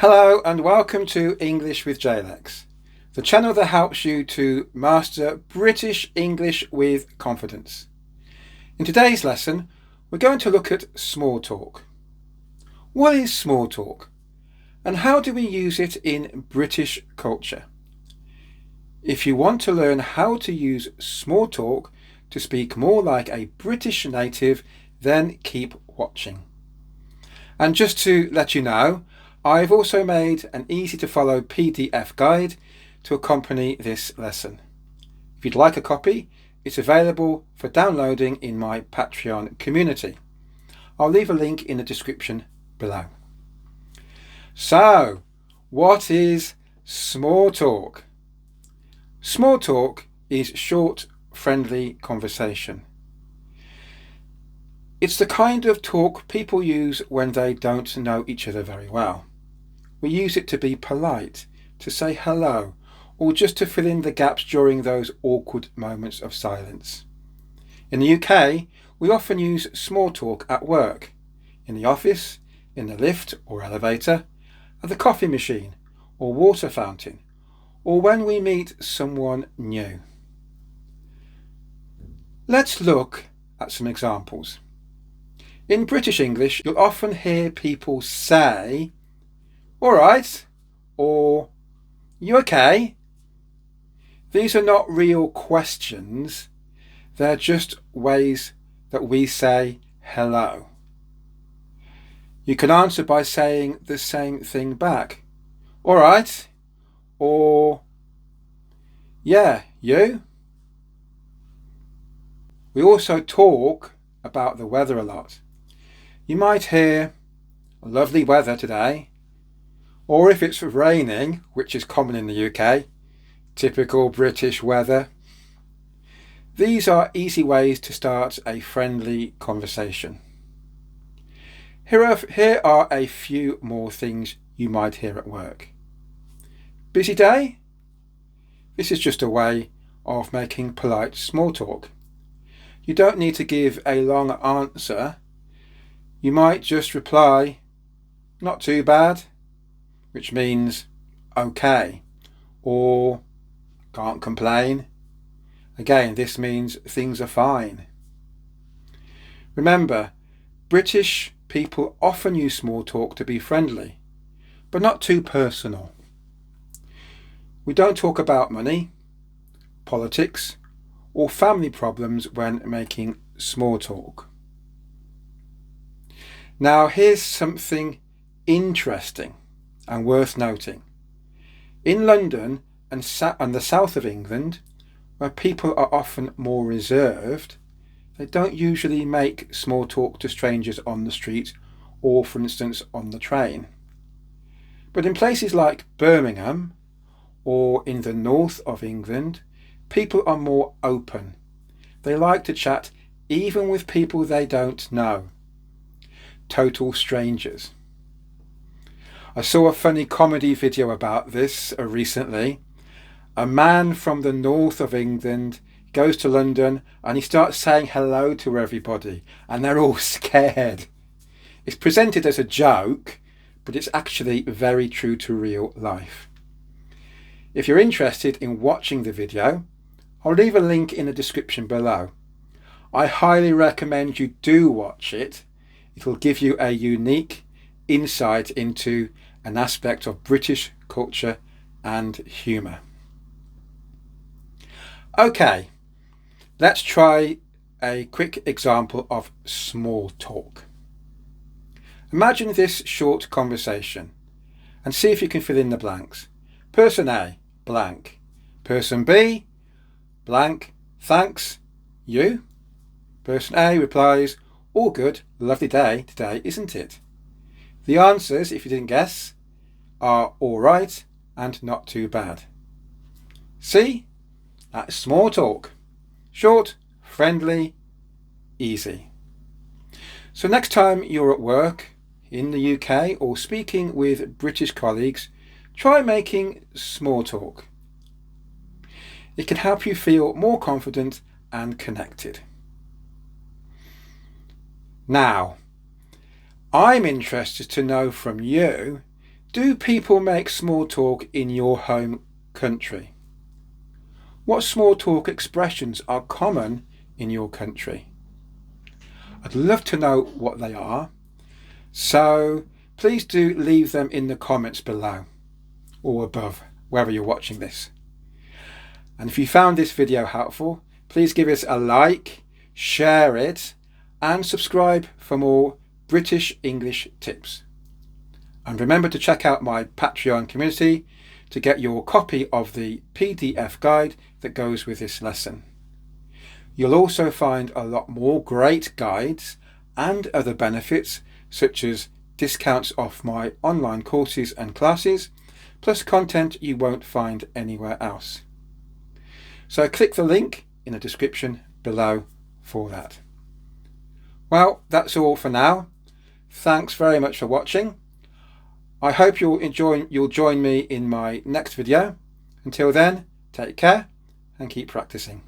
Hello and welcome to English with Jae-Lex, the channel that helps you to master British English with confidence. In today's lesson, we're going to look at small talk. What is small talk and how do we use it in British culture? If you want to learn how to use small talk to speak more like a British native, then keep watching. And just to let you know, I've also made an easy to follow PDF guide to accompany this lesson. If you'd like a copy, it's available for downloading in my Patreon community. I'll leave a link in the description below. So, what is small talk? Small talk is short, friendly conversation. It's the kind of talk people use when they don't know each other very well. We use it to be polite, to say hello, or just to fill in the gaps during those awkward moments of silence. In the UK, we often use small talk at work, in the office, in the lift or elevator, at the coffee machine or water fountain, or when we meet someone new. Let's look at some examples. In British English, you'll often hear people say, "All right," or "You okay?" These are not real questions, they're just ways that we say hello. You can answer by saying the same thing back. "All right," or "Yeah, you?" We also talk about the weather a lot. You might hear, "Lovely weather today," or if it's raining, which is common in the UK, "Typical British weather." These are easy ways to start a friendly conversation. Here are a few more things you might hear at work. "Busy day?" This is just a way of making polite small talk. You don't need to give a long answer. You might just reply, "Not too bad," which means okay, or "Can't complain." Again, this means things are fine. Remember, British people often use small talk to be friendly, but not too personal. We don't talk about money, politics, or family problems when making small talk. Now here's something interesting and worth noting. In London and the south of England, where people are often more reserved, they don't usually make small talk to strangers on the street or, for instance, on the train. But in places like Birmingham or in the north of England, people are more open. They like to chat even with people they don't know. Total strangers. I saw a funny comedy video about this recently. A man from the north of England goes to London and he starts saying hello to everybody and they're all scared. It's presented as a joke, but it's actually very true to real life. If you're interested in watching the video, I'll leave a link in the description below. I highly recommend you do watch it. It will give you a unique insight into an aspect of British culture and humour. Okay, let's try a quick example of small talk. Imagine this short conversation and see if you can fill in the blanks. Person A, blank. Person B, blank. Thanks. You? Person A replies, "All good, lovely day today, isn't it?" The answers, if you didn't guess, are all right and not too bad. See? That's small talk. Short, friendly, easy. So next time you're at work in the UK or speaking with British colleagues, try making small talk. It can help you feel more confident and connected. Now, I'm interested to know from you, Do people make small talk in your home country? What small talk expressions are common in your country? I'd love to know what they are, so please do leave them in the comments below or above, wherever you're watching this. And if you found this video helpful, please give us a like, share it, and subscribe for more British English tips. And remember to check out my Patreon community to get your copy of the PDF guide that goes with this lesson. You'll also find a lot more great guides and other benefits, such as discounts off my online courses and classes, plus content you won't find anywhere else. So click the link in the description below for that. Well, that's all for now. Thanks very much for watching. I hope you'll join me in my next video. Until then, take care and keep practicing.